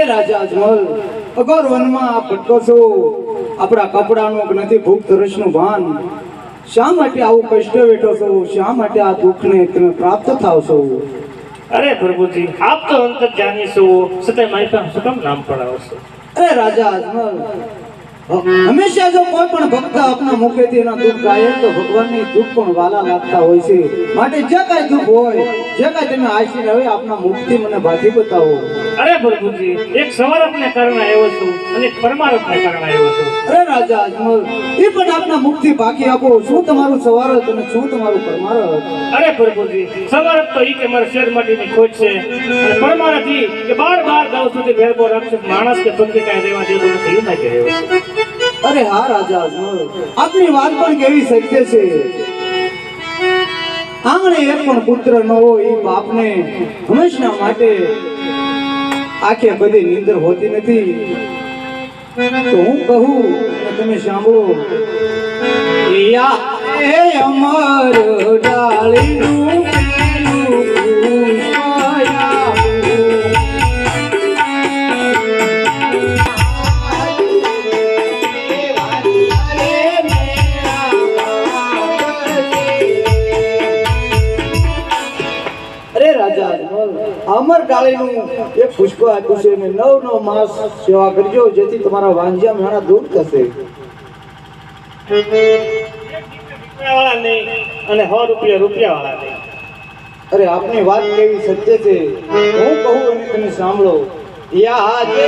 રાજા અજમલ અગર વનમાં આપ ભટકો છો, આપણા કપડાનું નથી ભૂખ તરસનું ભાન, શા માટે આવું કષ્ટ વેઠો છો, શા માટે આ દુઃખને તમે પ્રાપ્ત થાવ છો? અરે પ્રભુજી, આપ તો અંતર જાણી છો, છતાં મારી પાસે શું કામ નામ પડાવો છો? અરે રાજા અજમલ, હંમેશા જો કોઈ પણ ભક્ત આપના મુખેથી એના દુઃખ ગાય તો ભગવાનની દુઃખ પણ વાલા લાગતા હોય છે, માટે જે કાંઈ દુઃખ હોય, જે કાંઈ તમે આશીર્વાદ હવે આપના મુખથી મને બાધી બતાવો. અરે પ્રભુજી, એક સવારથને કારણે આવ્યો છું અને એક પરમારથને કારણે આવ્યો છું. અરે રાજા અજમલ, એ પણ આપના મુખથી બાકી આપો, શું તમારું સવારથ અને શું તમારું પરમારથ? અરે પ્રભુજી, સવારથ તો ઈ કે મારા શેર માટીની ખોટ છે, અને પરમારથ ઈ કે બાર ગાઉ સુધી ભેરબો રાખશે, માણસ કે પંખી કાંઈ રહેવા દેતો નથી, એવું ના કે રહ્યો છે. અરે હા રાજા અજમલ, આપની વાત પણ કેવી સત્ય છે. આંગણે એક પણ પુત્ર ન હોય એ બાપને હંમેશા માટે આંખે બધી નીંદર હોતી નથી. તો હું કહું તમે સાંભળો. અમર ડાળીનું અમર ડાળીનું એક પુષ્પ આપ્યું છે, મેં 9 માસ સેવા કરજો, જેથી તમારા વાંજ્યા મેણા દૂર થશે. વાળા નહીં અને 100 રૂપિયા વાળા નહીં. અરે આપની વાત કેવી સત્ય છે, હું કહું અને તમે સાંભળો. યાદે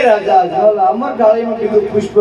રાજા અમર ડાળીનું કીધું પુષ્પ